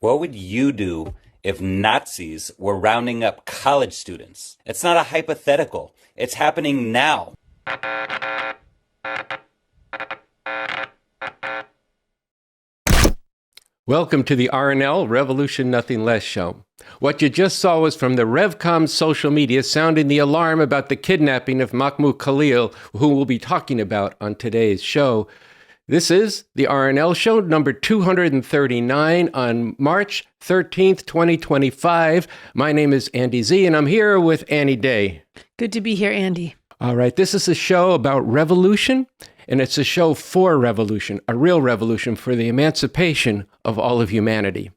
What would you do if Nazis were rounding up college students? It's not a hypothetical. It's happening now. Welcome to the RNL Revolution Nothing Less show. What you just saw was from the REVCOM social media sounding the alarm about the kidnapping of MAHMOUD KHALIL, who we'll be talking about on today's show. This is the RNL show number 239 on March 13th, 2025. My name is Andy Zee, and I'm here with Annie Day. Good to be here, Andy. All right, this is a show about revolution, and it's a show for revolution, a real revolution for the emancipation of all of humanity.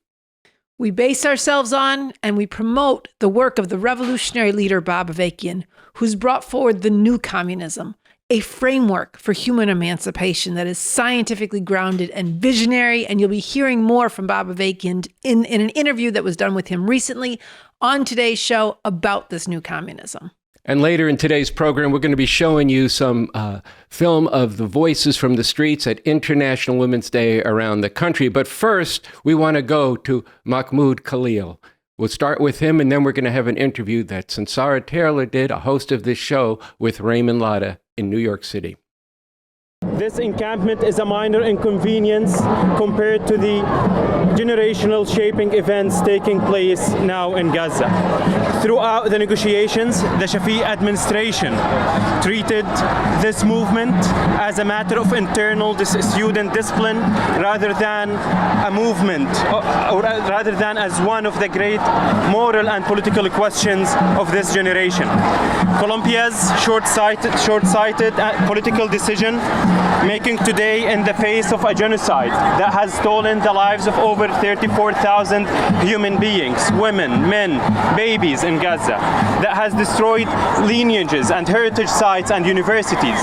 We base ourselves on and we promote the work of the revolutionary leader Bob Avakian, who's brought forward the new communism, a framework for human emancipation that is scientifically grounded and visionary. And you'll be hearing more from Bob Avakian in an interview that was done with him recently on today's show about this new communism. And later in today's program, we're going to be showing you some film of the voices from the streets at International Women's Day around the country. But first, we want to go to MAHMOUD KHALIL. We'll start with him, and then we're going to have an interview that Sansara Taylor did, a host of this show, with Raymond Lotta in New York City. This encampment is a minor inconvenience compared to the generational shaping events taking place now in Gaza. Throughout the negotiations, the Shafiq administration treated this movement as a matter of internal student discipline rather than a movement, or rather than as one of the great moral and political questions of this generation. Colombia's short-sighted political decision making today in the face of a genocide that has stolen the lives of over 34,000 human beings, women, men, babies in Gaza, that has destroyed lineages and heritage sites and universities,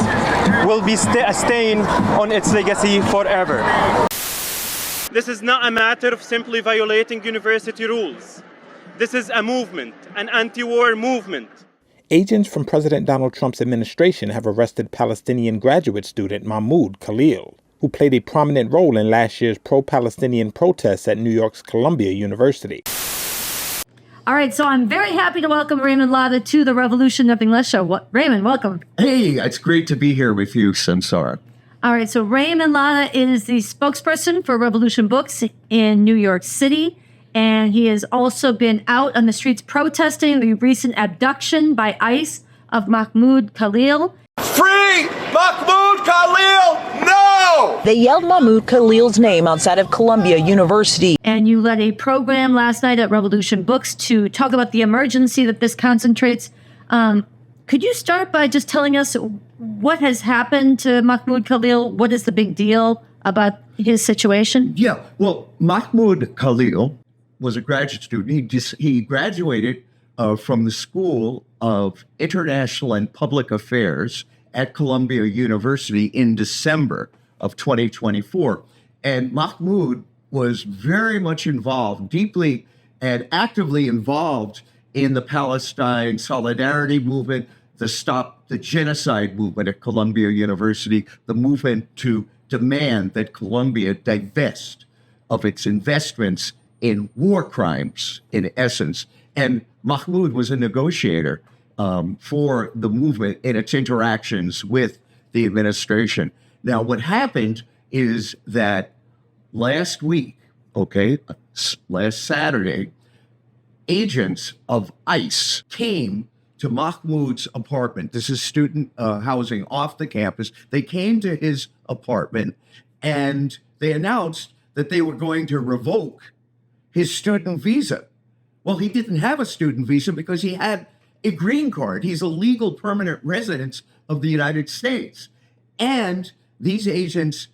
will be a stain on its legacy forever. This is not a matter of simply violating university rules. This is a movement, an anti-war movement. Agents from President Donald Trump's administration have arrested Palestinian graduate student MAHMOUD KHALIL, who played a prominent role in last year's pro-Palestinian protests at New York's Columbia University. All right, so I'm very happy to welcome Raymond Lotta to the Revolution Nothing Less show. Raymond, welcome. Hey, it's great to be here with you, Sansara. All right, so Raymond Lotta is the spokesperson for Revolution Books in New York City. And he has also been out on the streets protesting the recent abduction by ICE of MAHMOUD KHALIL. Free MAHMOUD KHALIL, no! They yelled MAHMOUD KHALIL's name outside of Columbia University. And you led a program last night at Revolution Books to talk about the emergency that this concentrates. Could you start by just telling us what has happened to MAHMOUD KHALIL? What is the big deal about his situation? Yeah, well, MAHMOUD KHALIL was a graduate student. He graduated from the School of International and Public Affairs at Columbia University in December of 2024. And Mahmoud was very much involved, deeply and actively involved in the Palestine Solidarity Movement, the Stop the Genocide movement at Columbia University, the movement to demand that Columbia divest of its investments in war crimes, in essence. And Mahmoud was a negotiator for the movement in its interactions with the administration. Now, what happened is that last week, last Saturday, agents of ICE came to Mahmoud's apartment. This is student housing off the campus. They came to his apartment and they announced that they were going to revoke his student visa. Well, he didn't have a student visa because he had a green card. He's a legal permanent resident of the United States. And these agents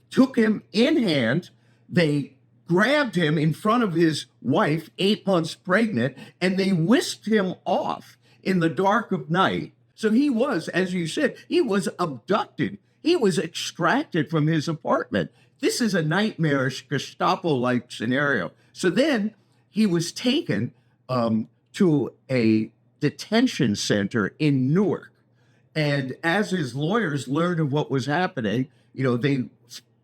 took him in hand. They grabbed him in front of his wife, 8 months pregnant, and they whisked him off in the dark of night. So he was, as you said, he was abducted. He was extracted from his apartment. This is a nightmarish Gestapo-like scenario. So then he was taken to a detention center in Newark. And as his lawyers learned of what was happening, they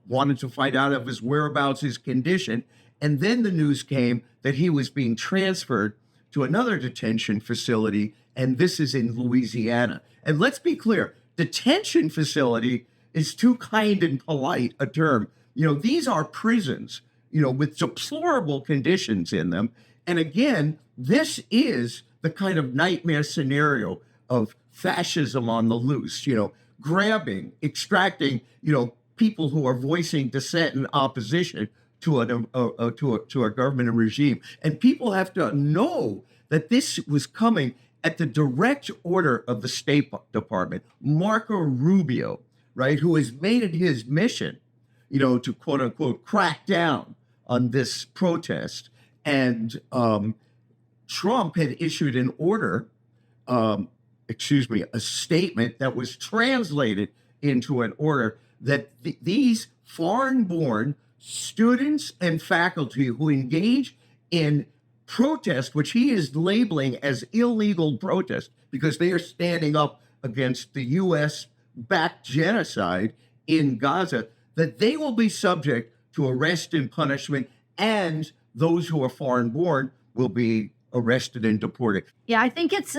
wanted to find out of his whereabouts, his condition. And then the news came that he was being transferred to another detention facility, and this is in Louisiana. And let's be clear, detention facility is too kind and polite a term. These are prisons, with deplorable conditions in them. And again, this is the kind of nightmare scenario of fascism on the loose, grabbing, extracting, people who are voicing dissent and opposition to a government and regime. And people have to know that this was coming at the direct order of the State Department. Marco Rubio, right, who has made it his mission, to quote unquote crack down on this protest. And Trump had issued an order, a statement that was translated into an order that these foreign-born students and faculty who engage in protest, which he is labeling as illegal protest because they are standing up against the U.S.-backed genocide in Gaza, that they will be subject to arrest and punishment, and those who are foreign-born will be arrested and deported. Yeah, I think it's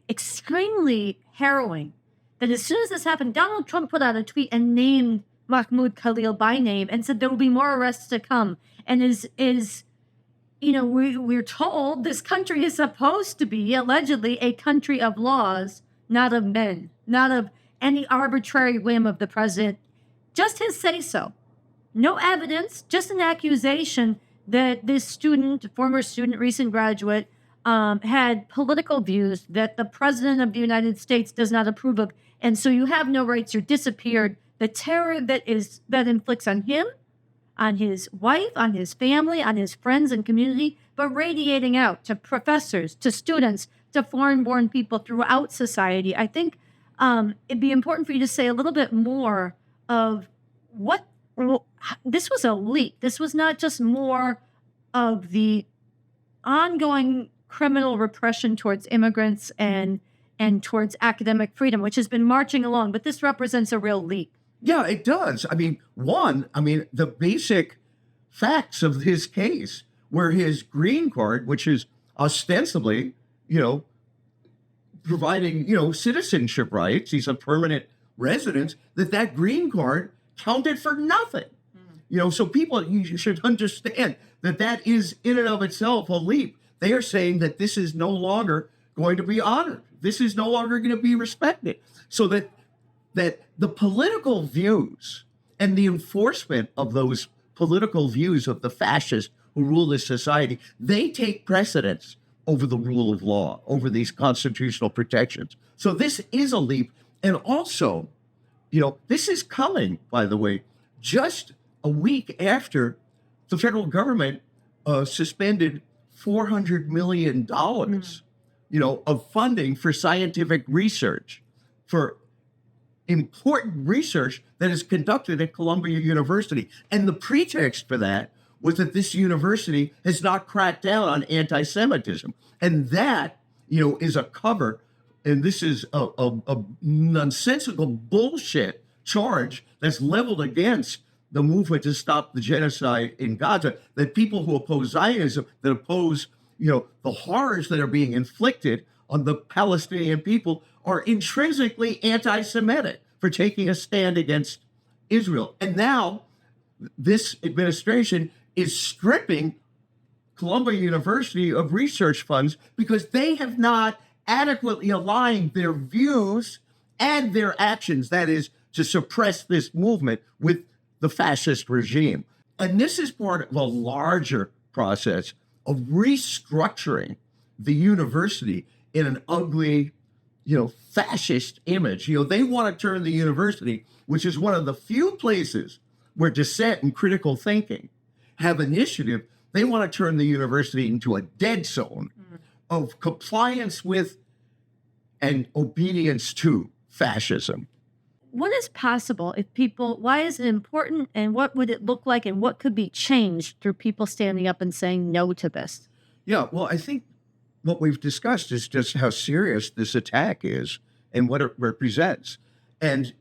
extremely harrowing that as soon as this happened, Donald Trump put out a tweet and named Mahmoud Khalil by name and said there will be more arrests to come. And we're told this country is supposed to be allegedly a country of laws, not of men, not of any arbitrary whim of the president. Just his say-so. No evidence, just an accusation that this student, former student, recent graduate, had political views that the president of the United States does not approve of. And so you have no rights, you're disappeared. The terror that inflicts on him, on his wife, on his family, on his friends and community, but radiating out to professors, to students, to foreign-born people throughout society. I think it'd be important for you to say a little bit more of this was a leak. This was not just more of the ongoing criminal repression towards immigrants and towards academic freedom, which has been marching along, but this represents a real leak. Yeah, it does. The basic facts of his case were his green card, which is ostensibly, providing, citizenship rights. He's a permanent resident, that green card counted for nothing. So people, you should understand that is in and of itself a leap. They are saying that this is no longer going to be honored. This is no longer going to be respected. So that the political views and the enforcement of those political views of the fascists who rule this society, they take precedence over the rule of law, over these constitutional protections. So this is a leap. And also, this is coming, by the way, just a week after the federal government suspended $400 million, of funding for scientific research, for important research that is conducted at Columbia University. And the pretext for that was that this university has not cracked down on anti-Semitism. And that, is a cover. And this is a nonsensical bullshit charge that's leveled against the movement to stop the genocide in Gaza, that people who oppose Zionism, that oppose, the horrors that are being inflicted on the Palestinian people, are intrinsically anti-Semitic for taking a stand against Israel. And now this administration is stripping Columbia University of research funds because they have not adequately aligned their views and their actions, that is, to suppress this movement with the fascist regime. And this is part of a larger process of restructuring the university in an ugly, fascist image. They want to turn the university, which is one of the few places where dissent and critical thinking have initiative, they want to turn the university into a dead zone of compliance with and obedience to fascism. What is possible if why is it important, and what would it look like, and what could be changed through people standing up and saying no to this? Yeah, well, I think what we've discussed is just how serious this attack is and what it represents. And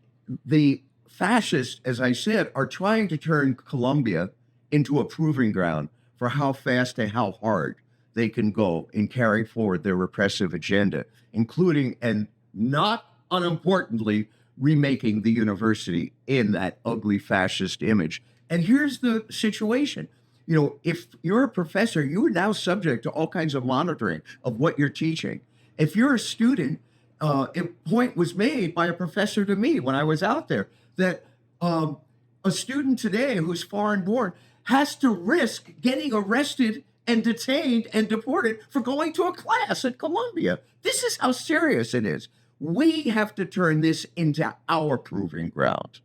the fascists, as I said, are trying to turn Columbia into a proving ground for how fast and how hard they can go in carrying forward their repressive agenda, including, and not unimportantly, remaking the university in that ugly fascist image. And here's the situation. You know, if you're a professor, you are now subject to all kinds of monitoring of what you're teaching. If you're a student, a point was made by a professor to me when I was out there that a student today who's foreign born has to risk getting arrested and detained and deported for going to a class at Columbia. This is how serious it is. We have to turn this into our proving ground.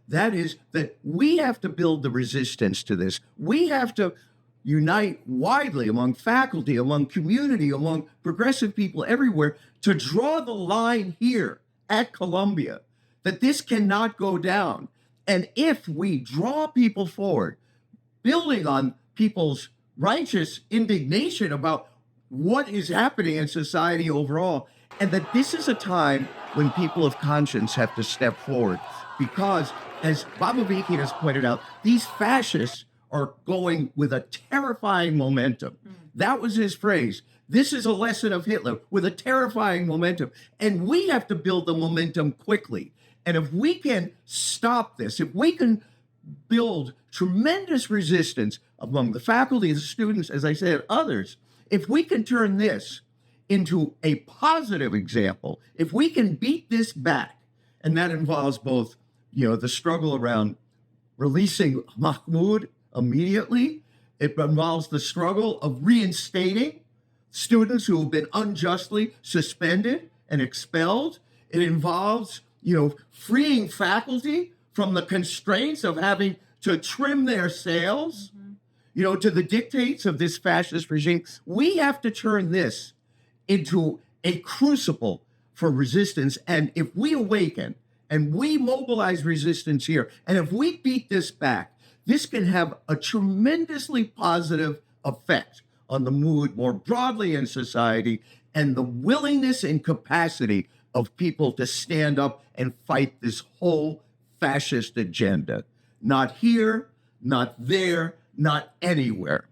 That is, that we have to build the resistance to this. We have to unite widely among faculty, among community, among progressive people everywhere to draw the line here at Columbia that this cannot go down. And if we draw people forward, building on people's righteous indignation about what is happening in society overall, and that this is a time when people of conscience have to step forward. Because, as Bob Avakian has pointed out, these fascists are going with a terrifying momentum. That was his phrase. This is a lesson of Hitler, with a terrifying momentum. And we have to build the momentum quickly. And if we can stop this, if we can build tremendous resistance among the faculty, the students, as I said, others, if we can turn this into a positive example, if we can beat this back, and that involves both, the struggle around releasing Mahmoud immediately, it involves the struggle of reinstating students who have been unjustly suspended and expelled. It involves, freeing faculty from the constraints of having to trim their sails, to the dictates of this fascist regime. We have to turn this into a crucible for resistance. And if we awaken and we mobilize resistance here, and if we beat this back, this can have a tremendously positive effect on the mood more broadly in society and the willingness and capacity of people to stand up and fight this whole fascist agenda. Not here, not there, not anywhere.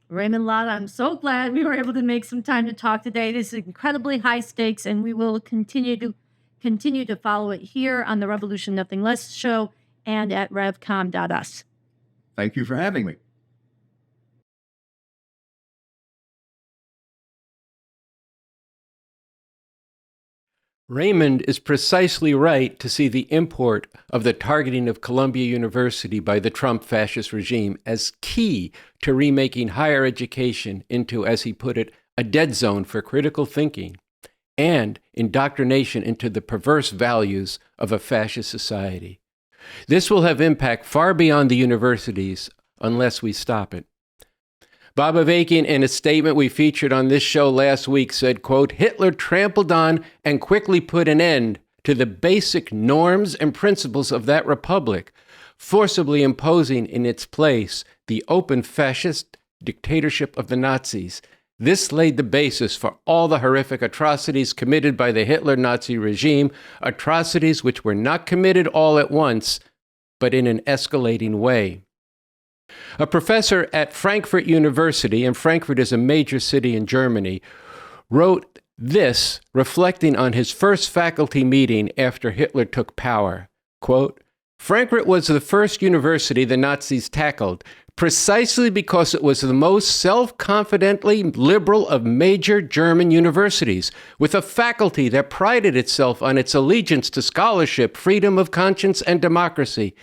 Raymond Lotta, I'm so glad we were able to make some time to talk today. This is incredibly high stakes, and we will continue to follow it here on the Revolution Nothing Less show and at revcom.us. Thank you for having me. Raymond is precisely right to see the import of the targeting of Columbia University by the Trump fascist regime as key to remaking higher education into, as he put it, a dead zone for critical thinking and indoctrination into the perverse values of a fascist society. This will have impact far beyond the universities unless we stop it. Bob Avakian, in a statement we featured on this show last week, said, quote, Hitler trampled on and quickly put an end to the basic norms and principles of that republic, forcibly imposing in its place the open fascist dictatorship of the Nazis. This laid the basis for all the horrific atrocities committed by the Hitler-Nazi regime, atrocities which were not committed all at once, but in an escalating way. A professor at Frankfurt University, and Frankfurt is a major city in Germany, wrote this, reflecting on his first faculty meeting after Hitler took power. Quote, Frankfurt was the first university the Nazis tackled, precisely because it was the most self-confidently liberal of major German universities, with a faculty that prided itself on its allegiance to scholarship, freedom of conscience, and democracy.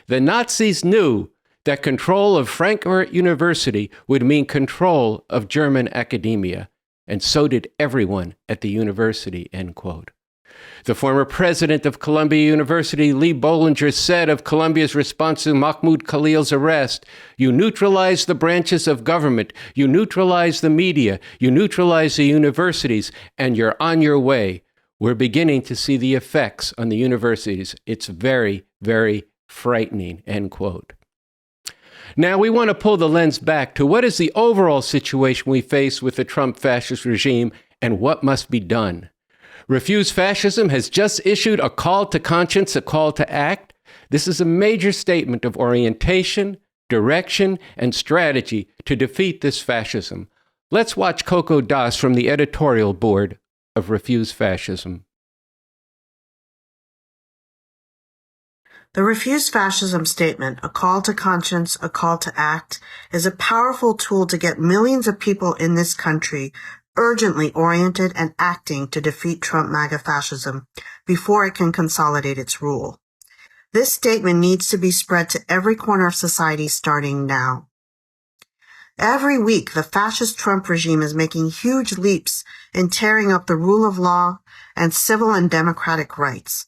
The Nazis knew that control of Frankfurt University would mean control of German academia, and so did everyone at the university, end quote. The former president of Columbia University, Lee Bollinger, said of Columbia's response to Mahmoud Khalil's arrest, you neutralize the branches of government, you neutralize the media, you neutralize the universities, and you're on your way. We're beginning to see the effects on the universities. It's very, very frightening, end quote. Now, we want to pull the lens back to what is the overall situation we face with the Trump fascist regime and what must be done. Refuse Fascism has just issued a call to conscience, a call to act. This is a major statement of orientation, direction, and strategy to defeat this fascism. Let's watch Coco from the editorial board of Refuse Fascism. The Refuse Fascism statement, a call to conscience, a call to act, is a powerful tool to get millions of people in this country urgently oriented and acting to defeat Trump MAGA fascism before it can consolidate its rule. This statement needs to be spread to every corner of society starting now. Every week, the fascist Trump regime is making huge leaps in tearing up the rule of law and civil and democratic rights.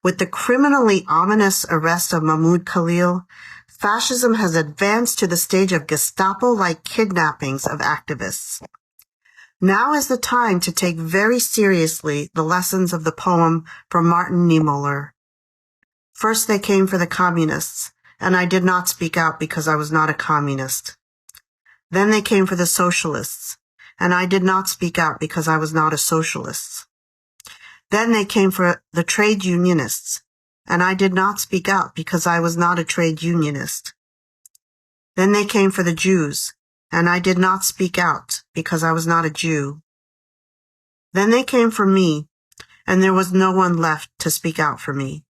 With the criminally ominous arrest of MAHMOUD Khalil, fascism has advanced to the stage of Gestapo-like kidnappings of activists. Now is the time to take very seriously the lessons of the poem from Martin Niemöller. First they came for the communists, and I did not speak out because I was not a communist. Then they came for the socialists, and I did not speak out because I was not a socialist. Then they came for the trade unionists, and I did not speak out because I was not a trade unionist. Then they came for the Jews, and I did not speak out because I was not a Jew. Then they came for me, and there was no one left to speak out for me.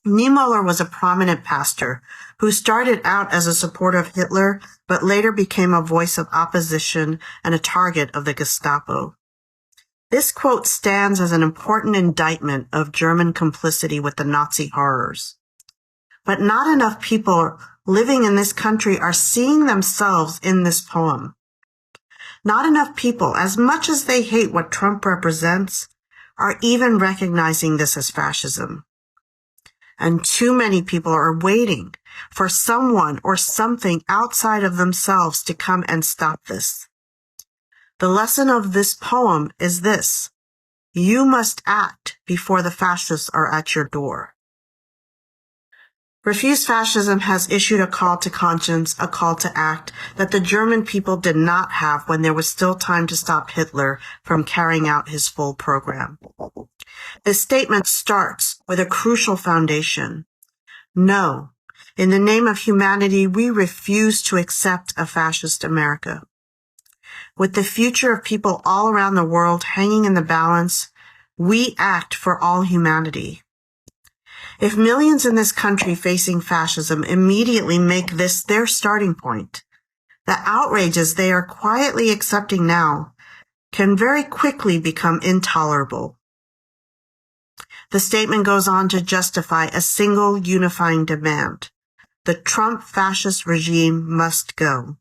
Niemöller was a prominent pastor who started out as a supporter of Hitler, but later became a voice of opposition and a target of the Gestapo. This quote stands as an important indictment of German complicity with the Nazi horrors. But not enough people living in this country are seeing themselves in this poem. Not enough people, as much as they hate what Trump represents, are even recognizing this as fascism. And too many people are waiting for someone or something outside of themselves to come and stop this. The lesson of this poem is this: you must act before the fascists are at your door. Refuse Fascism has issued a call to conscience, a call to act that the German people did not have when there was still time to stop Hitler from carrying out his full program. This statement starts with a crucial foundation. No, in the name of humanity, we refuse to accept a fascist America. With the future of people all around the world hanging in the balance, we act for all humanity. If millions in this country facing fascism immediately make this their starting point, the outrages they are quietly accepting now can very quickly become intolerable. The statement goes on to justify a single unifying demand: the Trump fascist regime must go.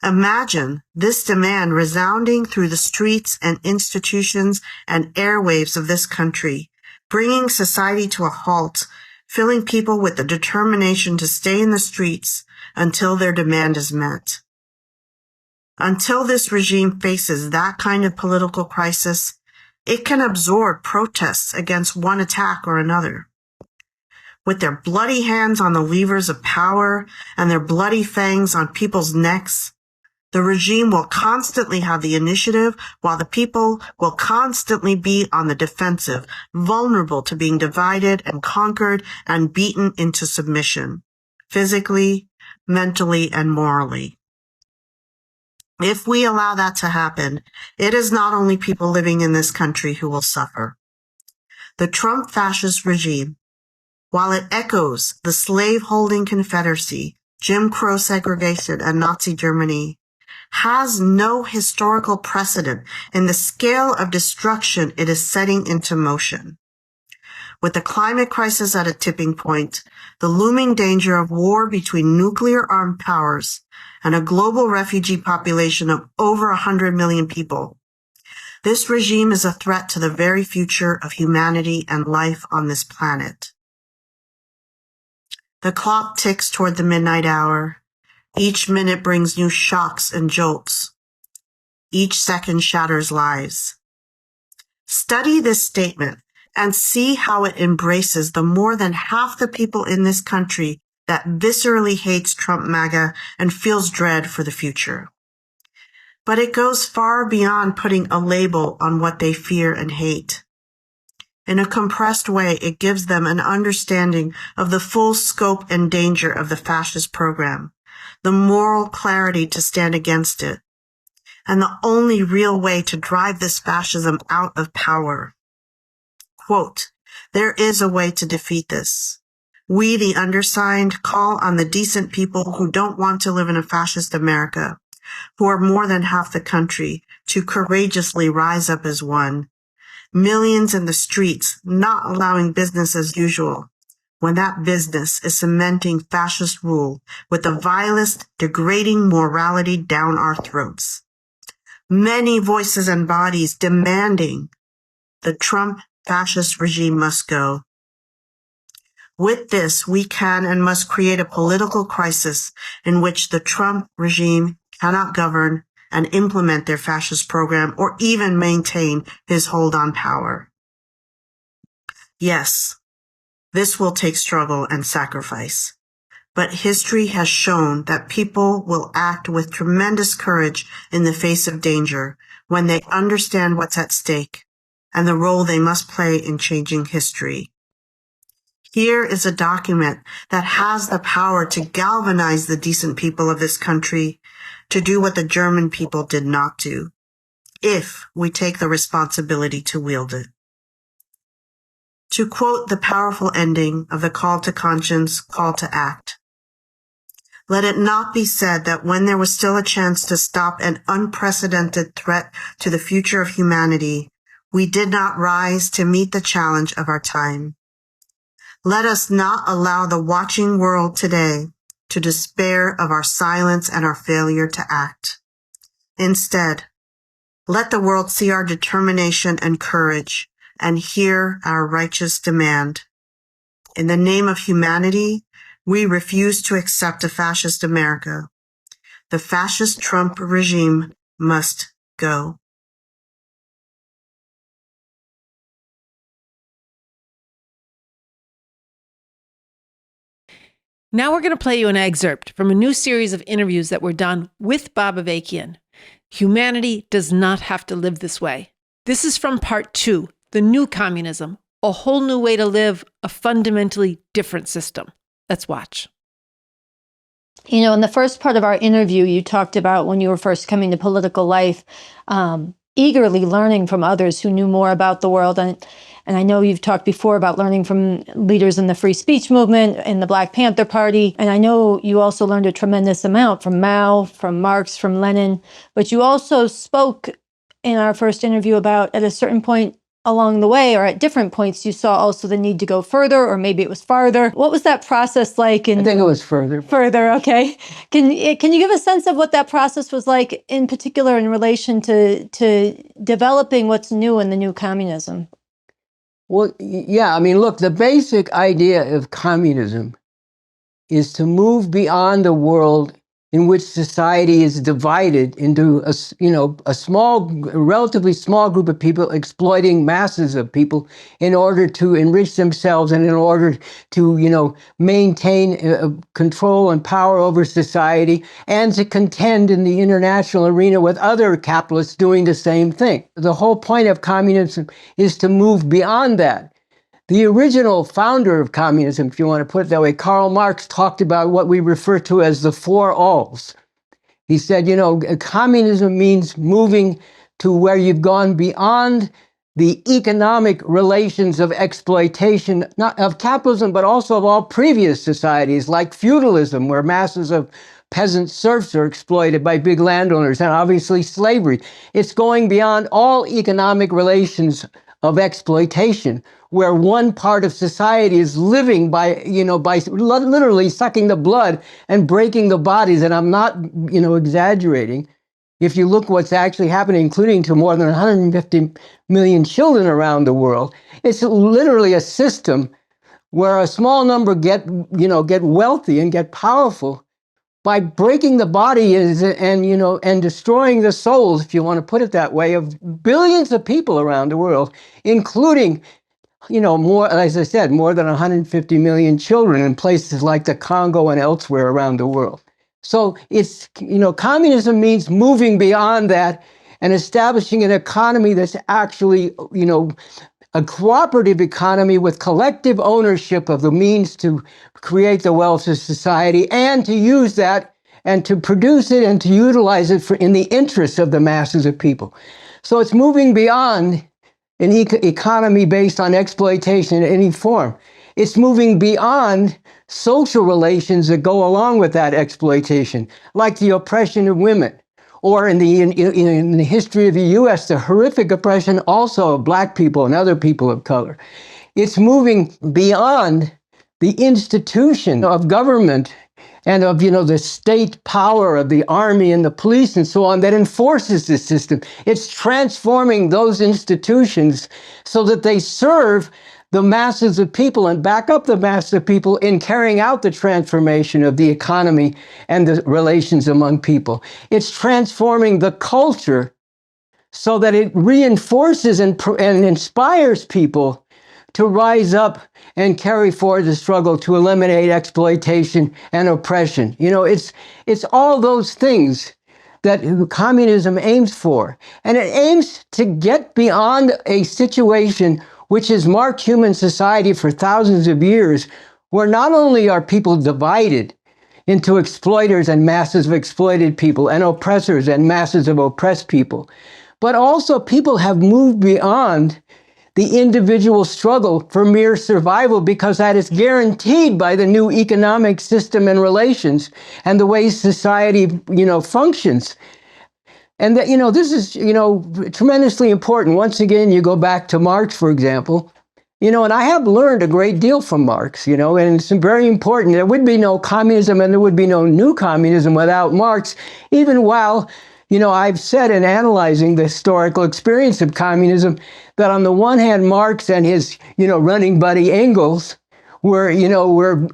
Imagine this demand resounding through the streets and institutions and airwaves of this country, bringing society to a halt, filling people with the determination to stay in the streets until their demand is met. Until this regime faces that kind of political crisis, it can absorb protests against one attack or another. With their bloody hands on the levers of power and their bloody fangs on people's necks, the regime will constantly have the initiative, while the people will constantly be on the defensive, vulnerable to being divided and conquered and beaten into submission, physically, mentally, and morally. If we allow that to happen, it is not only people living in this country who will suffer. The Trump fascist regime, while it echoes the slave-holding Confederacy, Jim Crow segregation, and Nazi Germany, has no historical precedent in the scale of destruction it is setting into motion. With the climate crisis at a tipping point, the looming danger of war between nuclear-armed powers, and a global refugee population of over 100 million people, this regime is a threat to the very future of humanity and life on this planet. The clock ticks toward the midnight hour. Each minute brings new shocks and jolts. Each second shatters lives. Study this statement and see how it embraces the more than half the people in this country that viscerally hates Trump MAGA and feels dread for the future. But it goes far beyond putting a label on what they fear and hate. In a compressed way, it gives them an understanding of the full scope and danger of the fascist program, the moral clarity to stand against it, and the only real way to drive this fascism out of power. Quote, there is a way to defeat this. We, the undersigned, call on the decent people who don't want to live in a fascist America, who are more than half the country, to courageously rise up as one. Millions in the streets, not allowing business as usual, when that business is cementing fascist rule with the vilest, degrading morality down our throats. Many voices and bodies demanding the Trump fascist regime must go. With this, we can and must create a political crisis in which the Trump regime cannot govern and implement their fascist program or even maintain his hold on power. Yes, this will take struggle and sacrifice, but history has shown that people will act with tremendous courage in the face of danger when they understand what's at stake and the role they must play in changing history. Here is a document that has the power to galvanize the decent people of this country to do what the German people did not do, if we take the responsibility to wield it. To quote the powerful ending of the Call to Conscience, Call to Act, let it not be said that when there was still a chance to stop an unprecedented threat to the future of humanity, we did not rise to meet the challenge of our time. Let us not allow the watching world today to despair of our silence and our failure to act. Instead, let the world see our determination and courage and hear our righteous demand. In the name of humanity, we refuse to accept a fascist America. The fascist Trump regime must go. Now we're going to play you an excerpt from a new series of interviews that were done with Bob Avakian. Humanity does not have to live this way. This is from part 2, The New Communism, a whole new way to live a fundamentally different system. Let's watch. You know, in the first part of our interview, you talked about when you were first coming to political life, eagerly learning from others who knew more about the world. And I know you've talked before about learning from leaders in the free speech movement, in the Black Panther Party. And I know you also learned a tremendous amount from Mao, from Marx, from Lenin. But you also spoke in our first interview about at a certain point along the way, or at different points, you saw also the need to go further, or maybe it was farther. What was that process like? I think it was further. Further, okay. Can you give a sense of what that process was like, in particular in relation to developing what's new in the new communism? Well, yeah, I mean, look, the basic idea of communism is to move beyond a world in which society is divided into a relatively small group of people exploiting masses of people in order to enrich themselves and in order to, maintain control and power over society and to contend in the international arena with other capitalists doing the same thing. The whole point of communism is to move beyond that. The original founder of communism, if you want to put it that way, Karl Marx, talked about what we refer to as the four alls. He said, communism means moving to where you've gone beyond the economic relations of exploitation, not of capitalism, but also of all previous societies, like feudalism, where masses of peasant serfs are exploited by big landowners, and obviously slavery. It's going beyond all economic relations of exploitation, where one part of society is living by literally sucking the blood and breaking the bodies. And I'm not, exaggerating. If you look what's actually happening, including to more than 150 million children around the world, it's literally a system where a small number get wealthy and get powerful by breaking the body and destroying the souls, if you want to put it that way, of billions of people around the world, including, more, as I said, more than 150 million children in places like the Congo and elsewhere around the world. So it's, communism means moving beyond that and establishing an economy that's actually, a cooperative economy with collective ownership of the means to create the wealth of society, and to use that and to produce it and to utilize it in the interests of the masses of people. So it's moving beyond an economy based on exploitation in any form. It's moving beyond social relations that go along with that exploitation, like the oppression of women, or in the history of the U.S., the horrific oppression also of Black people and other people of color. It's moving beyond the institution of government and of, the state power of the army and the police and so on that enforces the system. It's transforming those institutions so that they serve the masses of people and back up the masses of people in carrying out the transformation of the economy and the relations among people. It's transforming the culture so that it reinforces and inspires people to rise up and carry forward the struggle to eliminate exploitation and oppression. It's all those things that communism aims for. And it aims to get beyond a situation which has marked human society for thousands of years, where not only are people divided into exploiters and masses of exploited people, and oppressors and masses of oppressed people, but also people have moved beyond the individual struggle for mere survival, because that is guaranteed by the new economic system and relations and the way society, functions. And that, this is, tremendously important. Once again, you go back to Marx, for example, and I have learned a great deal from Marx, and it's very important. There would be no communism and there would be no new communism without Marx, even while, I've said in analyzing the historical experience of communism that on the one hand, Marx and his, running buddy Engels were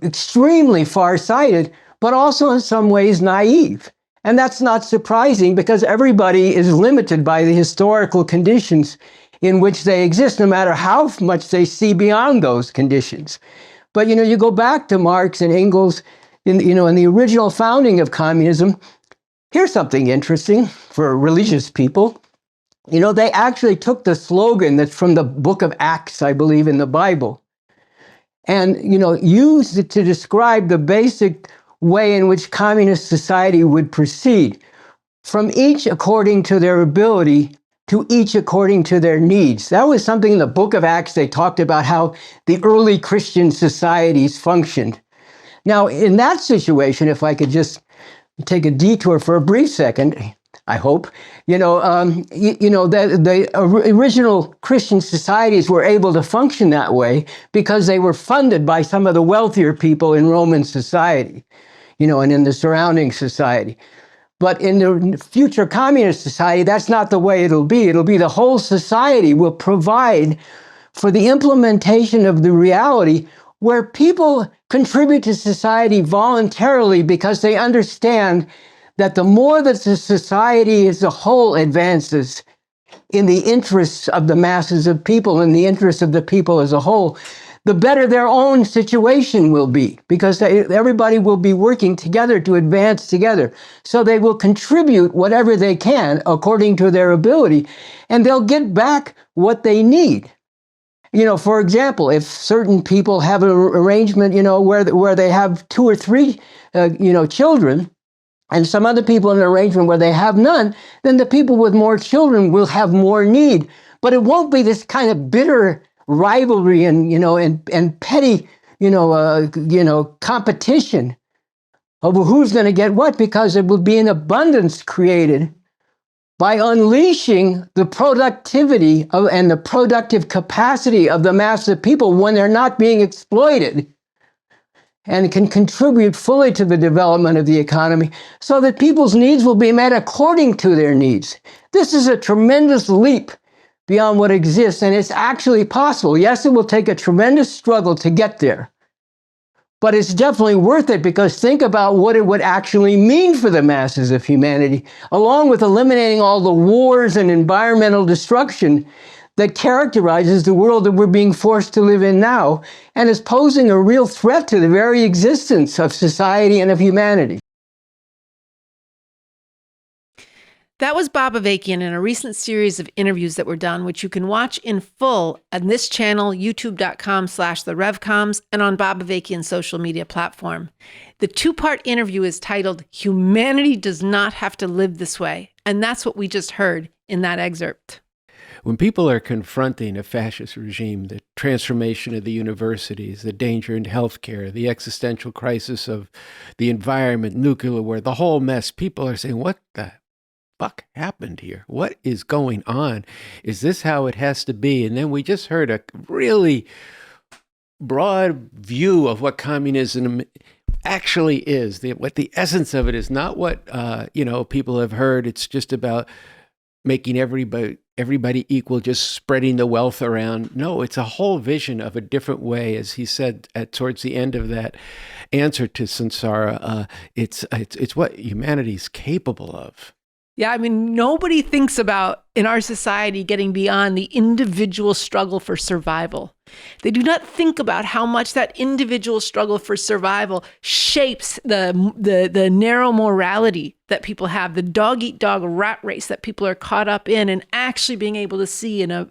extremely far-sighted, but also in some ways naive. And that's not surprising, because everybody is limited by the historical conditions in which they exist, no matter how much they see beyond those conditions. But, you go back to Marx and Engels in the original founding of communism. Here's something interesting for religious people. They actually took the slogan that's from the book of Acts, I believe, in the Bible, and, used it to describe the basic way in which communist society would proceed, from each according to their ability to each according to their needs. That was something in the book of Acts. They talked about how the early Christian societies functioned. Now, in that situation, if I could just take a detour for a brief second, I hope, the original Christian societies were able to function that way because they were funded by some of the wealthier people in Roman society, and in the surrounding society. But in the future communist society, that's not the way it'll be. It'll be the whole society will provide for the implementation of the reality where people contribute to society voluntarily because they understand that the more that the society as a whole advances in the interests of the masses of people, in the interests of the people as a whole, the better their own situation will be, because everybody will be working together to advance together. So they will contribute whatever they can according to their ability, and they'll get back what they need. For example, if certain people have an arrangement, where they have 2 or 3, children, and some other people in an arrangement where they have none, then the people with more children will have more need. But it won't be this kind of bitter rivalry and petty competition over who's going to get what, because there will be an abundance created by unleashing the productivity and the productive capacity of the mass of people when they're not being exploited, and can contribute fully to the development of the economy so that people's needs will be met according to their needs. This is a tremendous leap beyond what exists, and it's actually possible. Yes, it will take a tremendous struggle to get there, but it's definitely worth it, because think about what it would actually mean for the masses of humanity, along with eliminating all the wars and environmental destruction that characterizes the world that we're being forced to live in now, and is posing a real threat to the very existence of society and of humanity. That was Bob Avakian in a recent series of interviews that were done, which you can watch in full on this channel, youtube.com/the-RevComs, and on Bob Avakian's social media platform. The two-part interview is titled, Humanity Does Not Have to Live This Way. And that's what we just heard in that excerpt. When people are confronting a fascist regime, the transformation of the universities, the danger in healthcare, the existential crisis of the environment, nuclear war, the whole mess, people are saying, what the fuck happened here? What is going on? Is this how it has to be? And then we just heard a really broad view of what communism actually is, what the essence of it is, not what people have heard. It's just about making everybody equal, just spreading the wealth around. No, it's a whole vision of a different way. As he said towards the end of that answer to Sansara, it's what humanity's capable of. Yeah, I mean, nobody thinks about, in our society, getting beyond the individual struggle for survival. They do not think about how much that individual struggle for survival shapes the narrow morality that people have, the dog-eat-dog rat race that people are caught up in, and actually being able to see in a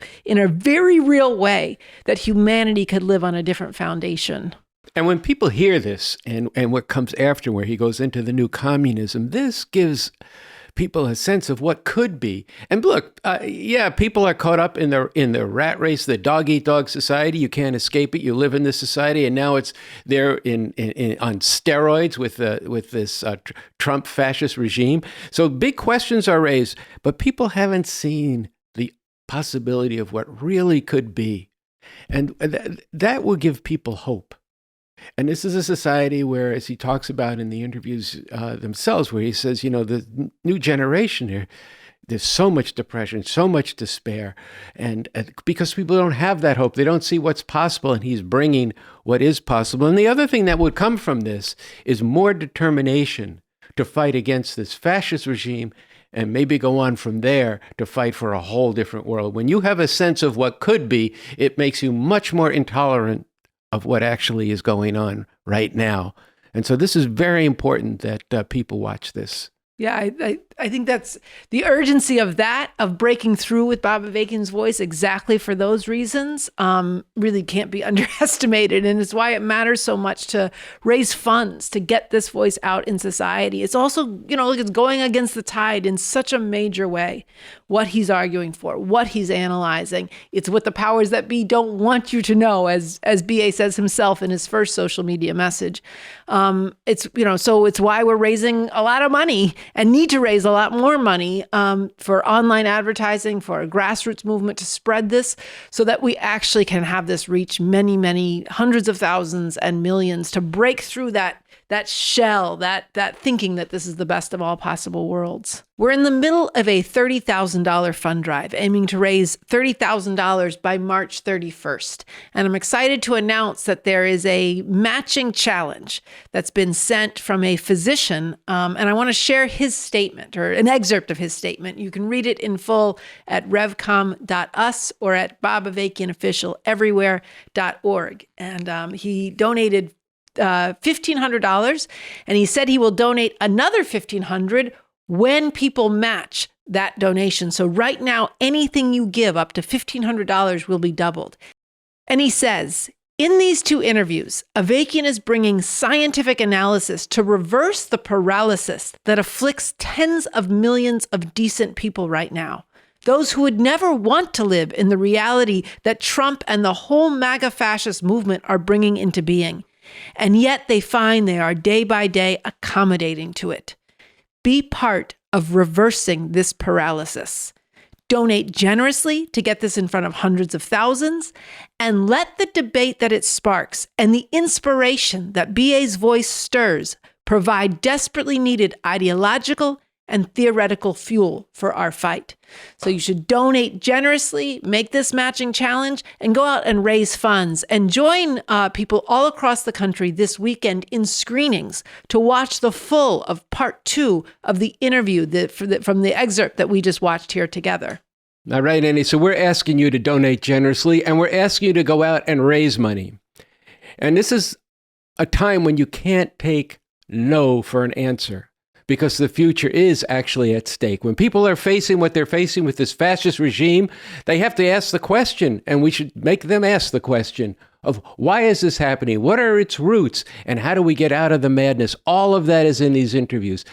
very real way that humanity could live on a different foundation. And when people hear this and what comes after, where he goes into the new communism, this gives people a sense of what could be. And look, people are caught up in the rat race, the dog-eat-dog society. You can't escape it. You live in this society, and now they're on steroids with this Trump fascist regime. So big questions are raised, but people haven't seen the possibility of what really could be, and that will give people hope. And this is a society where, as he talks about in the interviews themselves, where he says, the new generation here, there's so much depression, so much despair. And because people don't have that hope, they don't see what's possible, and he's bringing what is possible. And the other thing that would come from this is more determination to fight against this fascist regime, and maybe go on from there to fight for a whole different world. When you have a sense of what could be, it makes you much more intolerant of what actually is going on right now. And so this is very important that people watch this. Yeah, I think that's the urgency of breaking through with Bob Avakian's voice exactly for those reasons, really can't be underestimated. And it's why it matters so much to raise funds to get this voice out in society. It's also, it's going against the tide in such a major way, what he's arguing for, what he's analyzing. It's what the powers that be don't want you to know, as BA says himself in his first social media message. So it's why we're raising a lot of money and need to raise a lot more money for online advertising, for a grassroots movement to spread this, so that we actually can have this reach many, many hundreds of thousands and millions, to break through that shell, that thinking that this is the best of all possible worlds. We're in the middle of a $30,000 fund drive, aiming to raise $30,000 by March 31st. And I'm excited to announce that there is a matching challenge that's been sent from a physician. And I want to share his statement, or an excerpt of his statement. You can read it in full at revcom.us or at bobavakianofficialeverywhere.org. And he donated $1,500, and he said he will donate another $1,500 when people match that donation. So right now, anything you give up to $1,500 will be doubled. And he says, in these two interviews, Avakian is bringing scientific analysis to reverse the paralysis that afflicts tens of millions of decent people right now. Those who would never want to live in the reality that Trump and the whole MAGA fascist movement are bringing into being. And yet they find they are day by day accommodating to it. Be part of reversing this paralysis. Donate generously to get this in front of hundreds of thousands, and let the debate that it sparks and the inspiration that BA's voice stirs provide desperately needed ideological and theoretical fuel for our fight. So you should donate generously, make this matching challenge, and go out and raise funds, and join people all across the country this weekend in screenings to watch the full of part 2 of the interview from the excerpt that we just watched here together. All right, Annie. So we're asking you to donate generously, and we're asking you to go out and raise money. And this is a time when you can't take no for an answer. because the future is actually at stake. When people are facing what they're facing with this fascist regime, they have to ask the question, and we should make them ask the question of why is this happening? What are its roots? And how do we get out of the madness? All of that is in these interviews.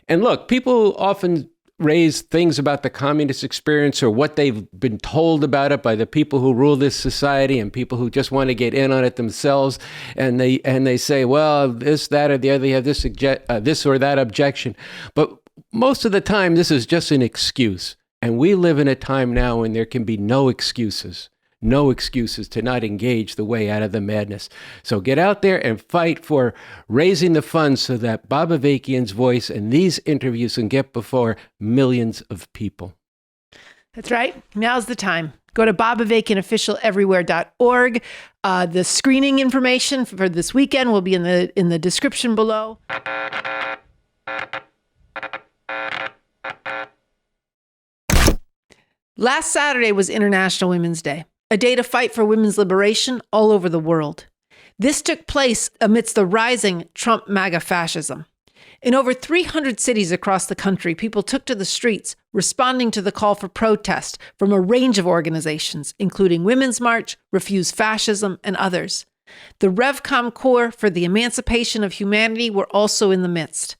And look, people often raise things about the communist experience or what they've been told about it by the people who rule this society and people who just want to get in on it themselves. And they say, well, this, that, or the other, they have this or that objection. But most of the time, this is just an excuse. And we live in a time now when there can be no excuses. No excuses to not engage the way out of the madness. So get out there and fight for raising the funds so that Bob Avakian's voice and these interviews can get before millions of people. That's right. Now's the time. Go to BobAvakianOfficialEverywhere.org. The screening information for this weekend will be in the description below. Last Saturday was International Women's Day, a day to fight for women's liberation all over the world. This took place amidst the rising Trump MAGA fascism. In over 300 cities across the country, people took to the streets, responding to the call for protest from a range of organizations, including Women's March, Refuse Fascism, and others. The REVCOM Corps for the Emancipation of Humanity were also in the midst.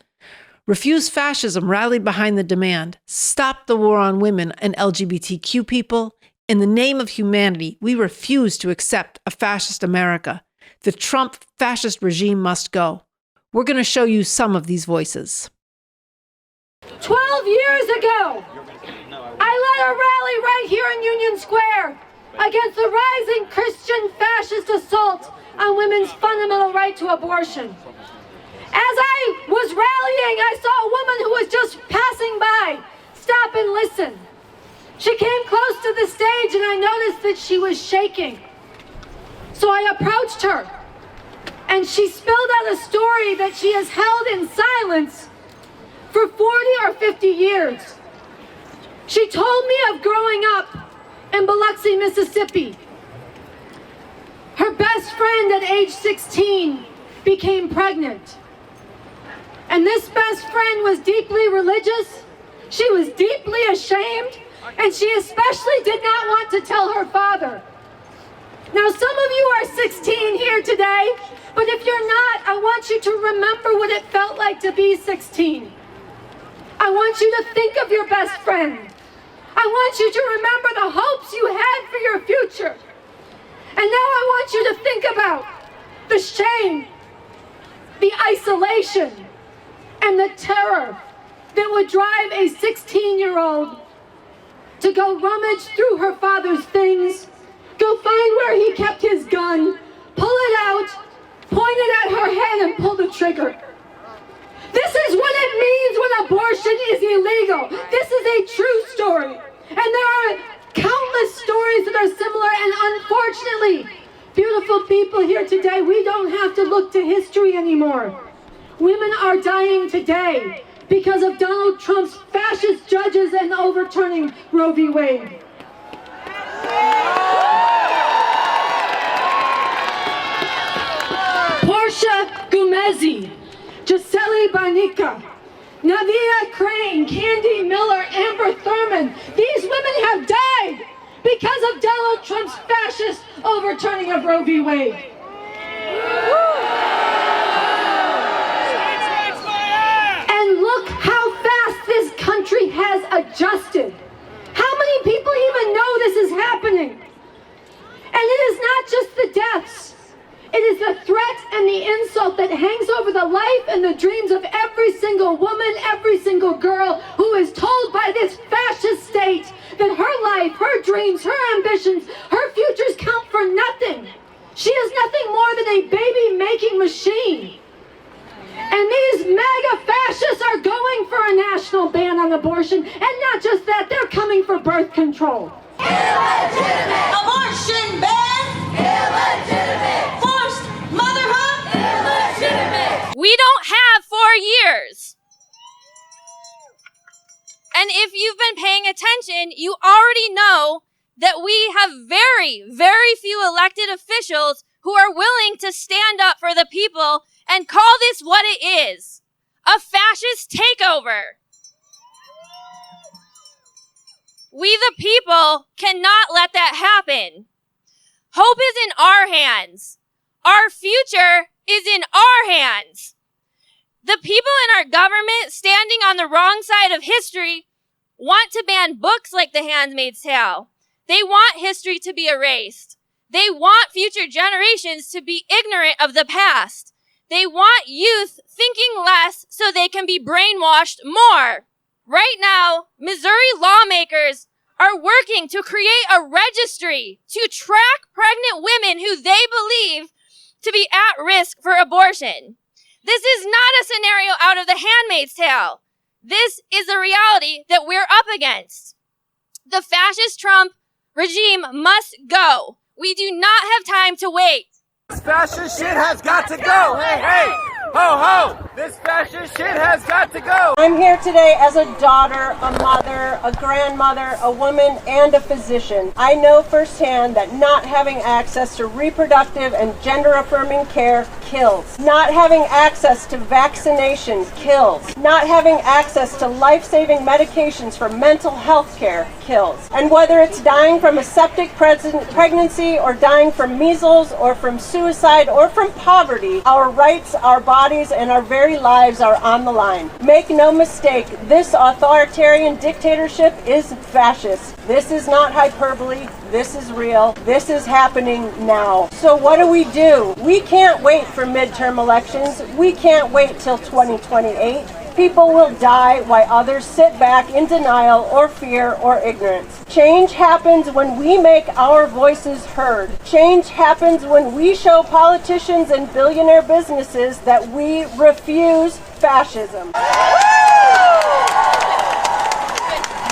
Refuse Fascism rallied behind the demand, stop the war on women and LGBTQ people. In the name of humanity, we refuse to accept a fascist America. The Trump fascist regime must go. We're going to show you some of these voices. 12 years ago, I led a rally right here in Union Square against the rising Christian fascist assault on women's fundamental right to abortion. As I was rallying, I saw a woman who was just passing by stop and listen. She came close to the stage and I noticed that she was shaking. So I approached her and she spilled out a story that she has held in silence for 40 or 50 years. She told me of growing up in Biloxi, Mississippi. Her best friend at age 16 became pregnant. And this best friend was deeply religious. She was deeply ashamed. And she especially did not want to tell her father. Now, some of you are 16 here today, but if you're not, I want you to remember what it felt like to be 16. I want you to think of your best friend. I want you to remember the hopes you had for your future. And now I want you to think about the shame, the isolation, and the terror that would drive a 16-year-old to go rummage through her father's things, go find where he kept his gun, pull it out, point it at her head, and pull the trigger. This is what it means when abortion is illegal. This is a true story. And there are countless stories that are similar, and unfortunately, beautiful people here today, we don't have to look to history anymore. Women are dying today because of Donald Trump's fascist judges and overturning Roe v. Wade. Portia Gumezi, Gisele Barnica, Navia Crane, Candy Miller, Amber Thurman. These women have died because of Donald Trump's fascist overturning of Roe v. Wade. And look how fast this country has adjusted. How many people even know this is happening? And it is not just the deaths. It is the threat and the insult that hangs over the life and the dreams of every single woman, every single girl who is told by this fascist state that her life, her dreams, her ambitions, her futures count for nothing. She is nothing more than a baby-making machine. And these MAGA fascists are going for a national ban on abortion, and not just that, they're coming for birth control. Illegitimate! Abortion ban! Illegitimate! Forced motherhood! Illegitimate! We don't have 4 years. And if you've been paying attention, you already know that we have very, very few elected officials who are willing to stand up for the people and call this what it is, a fascist takeover. We the people cannot let that happen. Hope is in our hands. Our future is in our hands. The people in our government standing on the wrong side of history want to ban books like The Handmaid's Tale. They want history to be erased. They want future generations to be ignorant of the past. They want youth thinking less so they can be brainwashed more. Right now, Missouri lawmakers are working to create a registry to track pregnant women who they believe to be at risk for abortion. This is not a scenario out of The Handmaid's Tale. This is a reality that we're up against. The fascist Trump regime must go. We do not have time to wait. This fascist shit has got to go. Hey, hey, ho, ho. This fascist shit has got to go. I'm here today as a daughter, a mother, a grandmother, a woman, and a physician. I know firsthand that not having access to reproductive and gender-affirming care kills. Not having access to vaccination kills. Not having access to life-saving medications for mental health care kills. And whether it's dying from a septic pregnancy or dying from measles or from suicide or from poverty, our rights, our bodies, and our very lives are on the line. Make no mistake, this authoritarian dictatorship is fascist. This is not hyperbole. This is real. This is happening now. So what do? We can't wait for midterm elections. We can't wait till 2028. People will die while others sit back in denial or fear or ignorance. Change happens when we make our voices heard. Change happens when we show politicians and billionaire businesses that we refuse fascism.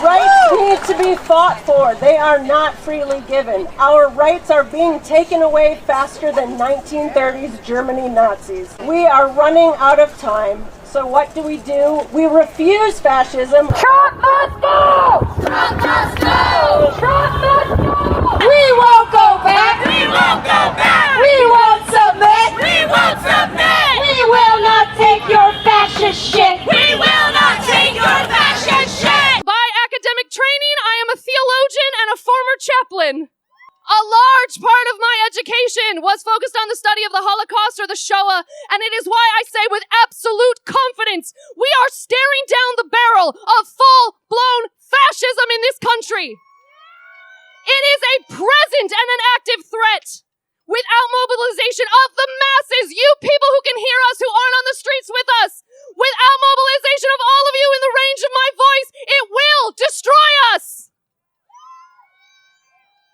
Rights need to be fought for. They are not freely given. Our rights are being taken away faster than 1930s Germany Nazis. We are running out of time. So what do? We refuse fascism. Trump must go! Trump must go! Trump must go! We won't go back! We won't go back! We won't submit! We won't submit! We will not take your fascist shit! We will not take your fascist shit! By academic training, I am a theologian and a former chaplain. A large part of my education was focused on the study of the Holocaust or the Shoah, and it is why I say with absolute confidence, we are staring down the barrel of full-blown fascism in this country. It is a present and an active threat. Without mobilization of the masses, you people who can hear us, who aren't on the streets with us, without mobilization of all of you in the range of my voice, it will destroy us.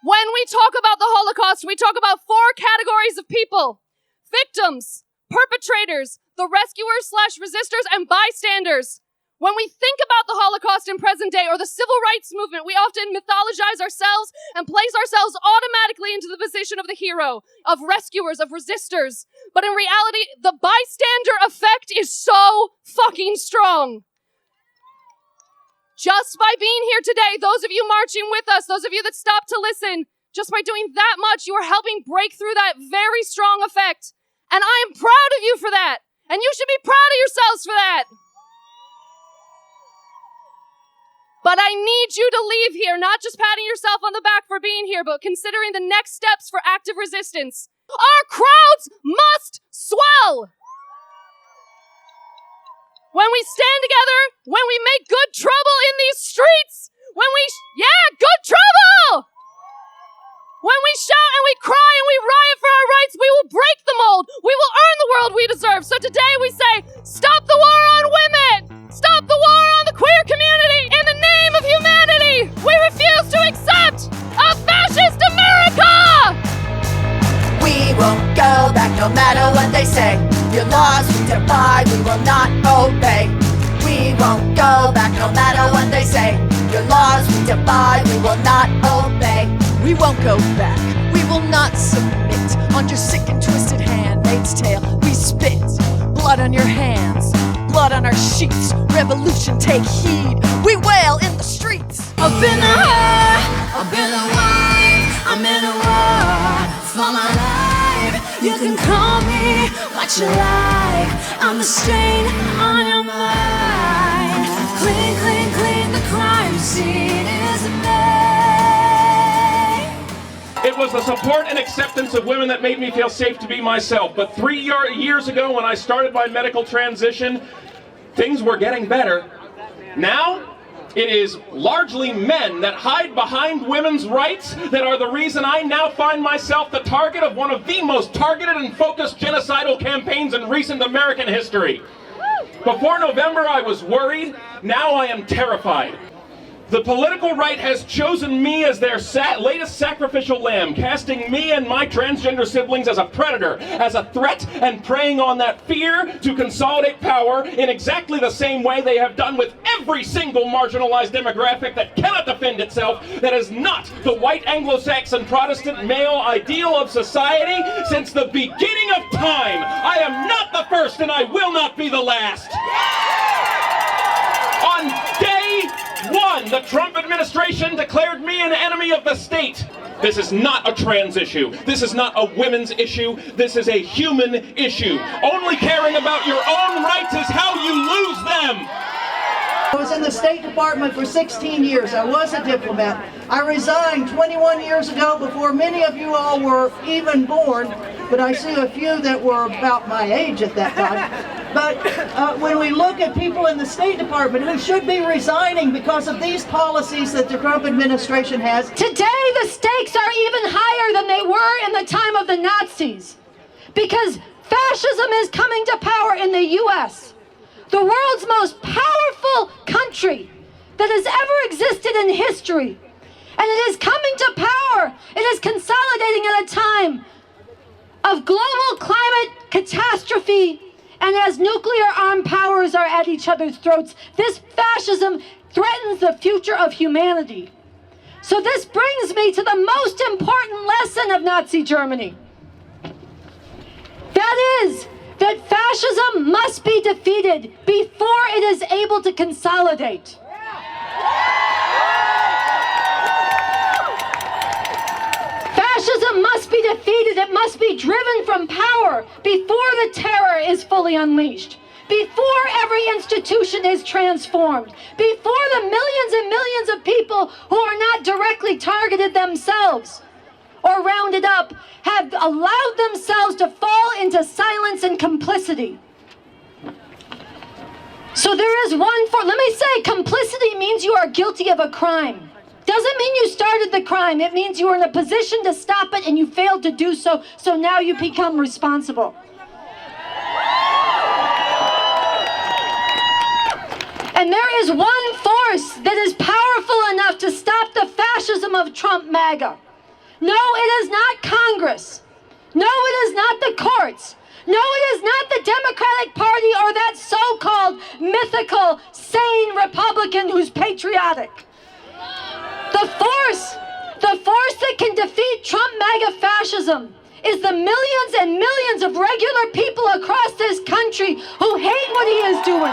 When we talk about the Holocaust, we talk about 4 categories of people: victims, perpetrators, the rescuers/resistors, and bystanders. When we think about the Holocaust in present day or the civil rights movement, we often mythologize ourselves and place ourselves automatically into the position of the hero, of rescuers, of resistors. But in reality, the bystander effect is so fucking strong. Just by being here today, those of you marching with us, those of you that stopped to listen, just by doing that much, you are helping break through that very strong effect. And I am proud of you for that. And you should be proud of yourselves for that. But I need you to leave here, not just patting yourself on the back for being here, but considering the next steps for active resistance. Our crowds must swell! When we stand together, when we make good trouble in these streets, good trouble! When we shout and we cry and we riot for our rights, we will break the mold. We will earn the world we deserve. So today we say, stop the war on women! Stop the war on the queer community! In the name of humanity, we refuse to accept a fascist America! We won't go back no matter what they say. Your laws we defy, we will not obey. We won't go back no matter what they say. Your laws we defy, we will not obey. We won't go back, we will not submit. On your sick and twisted handmaid's tale, we spit blood on your hands, blood on our sheets. Revolution, take heed, we wail in the streets. I've been a high, I've been a wine, I'm in a war for my life. You can call me what you like, I'm the strain on your mind. mind. Clean, clean, clean, the crime scene is made. It was the support and acceptance of women that made me feel safe to be myself. But 3 years ago, when I started my medical transition, things were getting better. Now, it is largely men that hide behind women's rights that are the reason I now find myself the target of one of the most targeted and focused genocidal campaigns in recent American history. Before November, I was worried. Now I am terrified. The political right has chosen me as their latest sacrificial lamb, casting me and my transgender siblings as a predator, as a threat, and preying on that fear to consolidate power in exactly the same way they have done with every single marginalized demographic that cannot defend itself, that is not the white Anglo-Saxon Protestant male ideal of society since the beginning of time. I am not the first and I will not be the last. On day one, the Trump administration declared me an enemy of the state. This is not a trans issue. This is not a women's issue. This is a human issue. Only caring about your own rights is how you lose them. I was in the State Department for 16 years. I was a diplomat. I resigned 21 years ago before many of you all were even born, but I see a few that were about my age at that time. But when we look at people in the State Department who should be resigning because of these policies that the Trump administration has. Today, the stakes are even higher than they were in the time of the Nazis, because fascism is coming to power in the U.S., the world's most powerful country that has ever existed in history. And it is coming to power. It is consolidating at a time of global climate catastrophe, and as nuclear armed powers are at each other's throats, this fascism threatens the future of humanity. So this brings me to the most important lesson of Nazi Germany. That is, that fascism must be defeated before it is able to consolidate. Fascism must be defeated. It must be driven from power before the terror is fully unleashed, before every institution is transformed, before the millions and millions of people who are not directly targeted themselves or rounded up have allowed themselves to fall into silence and complicity. So there is let me say, complicity means you are guilty of a crime. Doesn't mean you started the crime. It means you were in a position to stop it and you failed to do so, so now you become responsible. And there is one force that is powerful enough to stop the fascism of Trump MAGA. No, it is not Congress. No, it is not the courts. No, it is not the Democratic Party or that so-called mythical, sane Republican who's patriotic. The force that can defeat Trump MAGA fascism is the millions and millions of regular people across this country who hate what he is doing.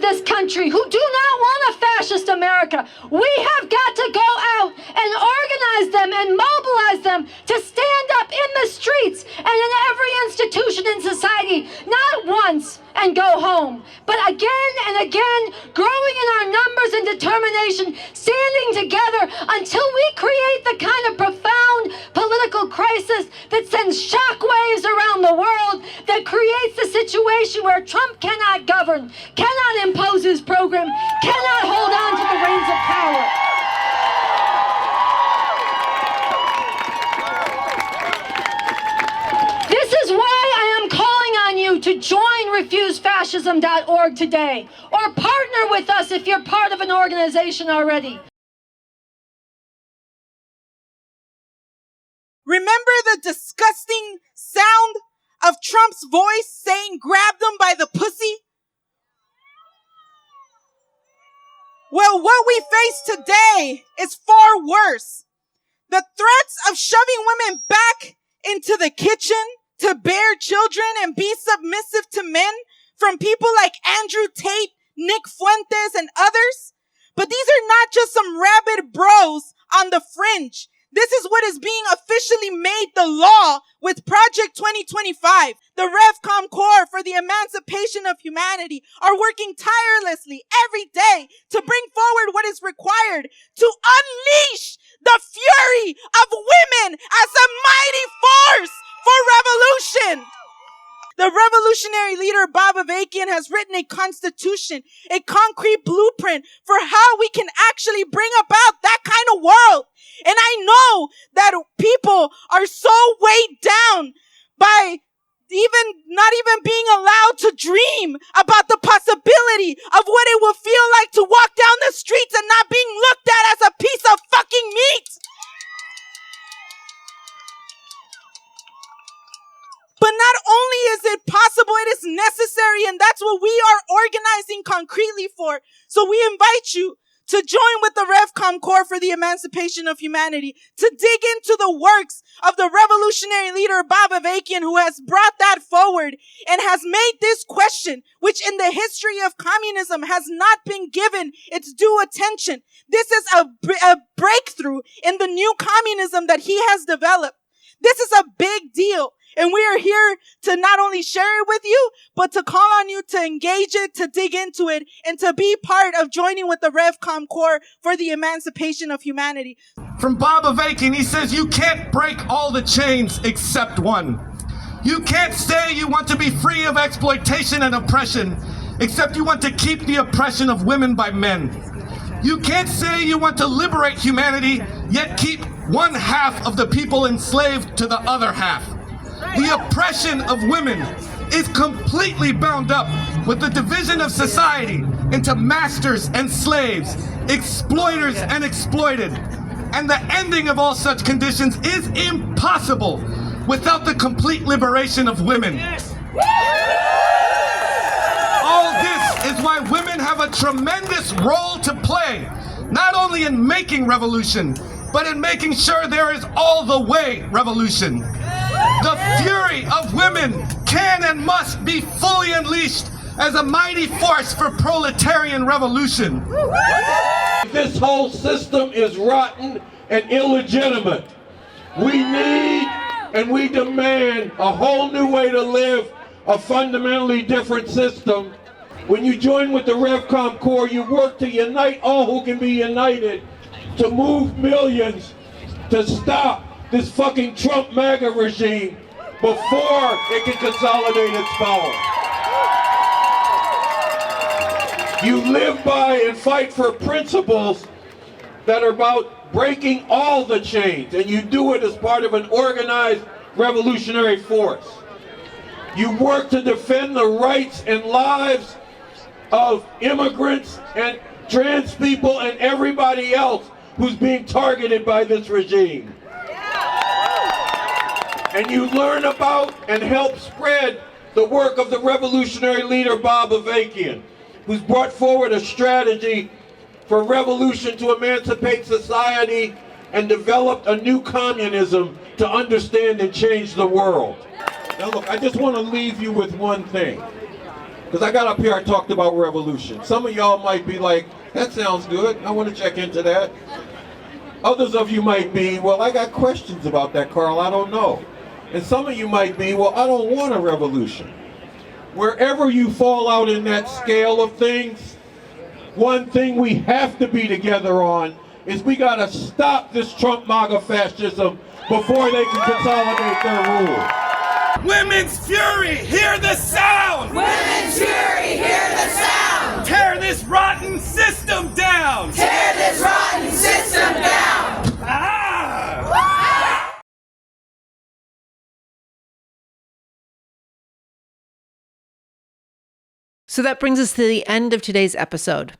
This country who do not want a fascist America. We have got to go out and organize them and mobilize them to stand up in the streets and in every institution in society, not once and go home, but again and again, growing in our numbers and determination, standing together until we create the kind of profound political crisis that sends shockwaves around the world, that creates the situation where Trump cannot govern, cannot impose his program, cannot hold on to the reins of power. This is why I am calling on you to join refusefascism.org today, or partner with us if you're part of an organization already. Remember the disgusting sound of Trump's voice saying, "Grab them by the pussy"? Well, what we face today is far worse. The threats of shoving women back into the kitchen to bear children and be submissive to men from people like Andrew Tate, Nick Fuentes, and others. But these are not just some rabid bros on the fringe. This is what is being officially made the law with Project 2025. The REVCOM Corps for the Emancipation of Humanity are working tirelessly every day to bring forward what is required to unleash the fury of women as a mighty force for revolution. The revolutionary leader Bob Avakian has written a constitution, a concrete blueprint for how we can actually bring about that kind of world. And I know that people are so weighed down by not even being allowed to dream about the possibility of what it will feel like to walk down the streets and not being looked at as a piece of fucking meat. But not only is it possible, it is necessary, and that's what we are organizing concretely for. So we invite you to join with the REVCOM Corps for the Emancipation of Humanity, to dig into the works of the revolutionary leader Bob Avakian, who has brought that forward and has made this question, which in the history of communism has not been given its due attention. This is a breakthrough in the new communism that he has developed. This is a big deal. And we are here to not only share it with you, but to call on you to engage it, to dig into it, and to be part of joining with the REVCOM Corps for the Emancipation of Humanity. From Bob Avakian, he says, you can't break all the chains except one. You can't say you want to be free of exploitation and oppression, except you want to keep the oppression of women by men. You can't say you want to liberate humanity, yet keep one half of the people enslaved to the other half. The oppression of women is completely bound up with the division of society into masters and slaves, exploiters and exploited. And the ending of all such conditions is impossible without the complete liberation of women. All this is why women have a tremendous role to play, not only in making revolution, but in making sure there is all the way revolution. The fury of women can and must be fully unleashed as a mighty force for proletarian revolution. This whole system is rotten and illegitimate. We need and we demand a whole new way to live, a fundamentally different system. When you join with the REVCOM Corps, you work to unite all who can be united, to move millions, to stop this fucking Trump MAGA regime before it can consolidate its power. You live by and fight for principles that are about breaking all the chains, and you do it as part of an organized revolutionary force. You work to defend the rights and lives of immigrants and trans people and everybody else who's being targeted by this regime. And you learn about and help spread the work of the revolutionary leader Bob Avakian, who's brought forward a strategy for revolution to emancipate society and developed a new communism to understand and change the world. Now look, I just want to leave you with one thing. Because I got up here, I talked about revolution. Some of y'all might be like, that sounds good, I want to check into that. Others of you might be, well, I got questions about that, Carl, I don't know. And some of you might be, well, I don't want a revolution. Wherever you fall out in that scale of things, one thing we have to be together on is we got to stop this Trump MAGA fascism before they can consolidate their rule. Women's fury, hear the sound! Women's fury, hear the sound! Tear this rotten system down! Tear this rotten system down! Ah! So that brings us to the end of today's episode.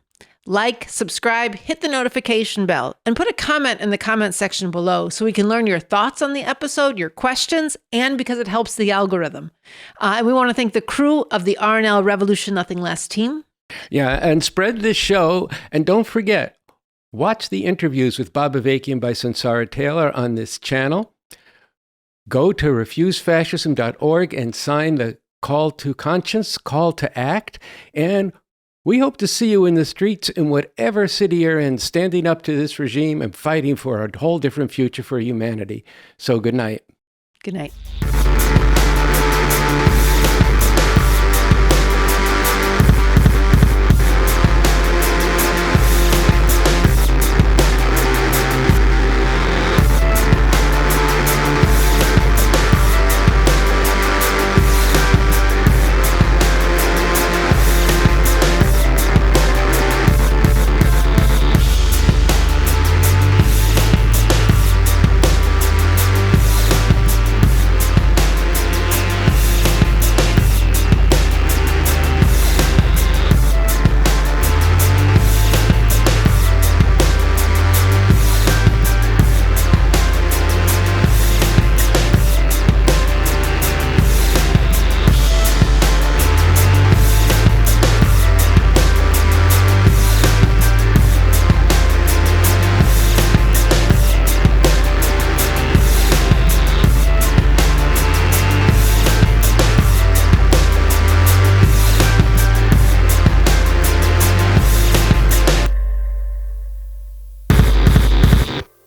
Like, subscribe, hit the notification bell, and put a comment in the comment section below so we can learn your thoughts on the episode, your questions, and because it helps the algorithm. And we want to thank the crew of the RNL Revolution Nothing Less team. Yeah, and spread this show. And don't forget, watch the interviews with Bob Avakian by Sunsara Taylor on this channel. Go to refusefascism.org and sign the call to conscience, call to act, and We hope to see you in the streets in whatever city you're in, standing up to this regime and fighting for a whole different future for humanity. So good night. Good night.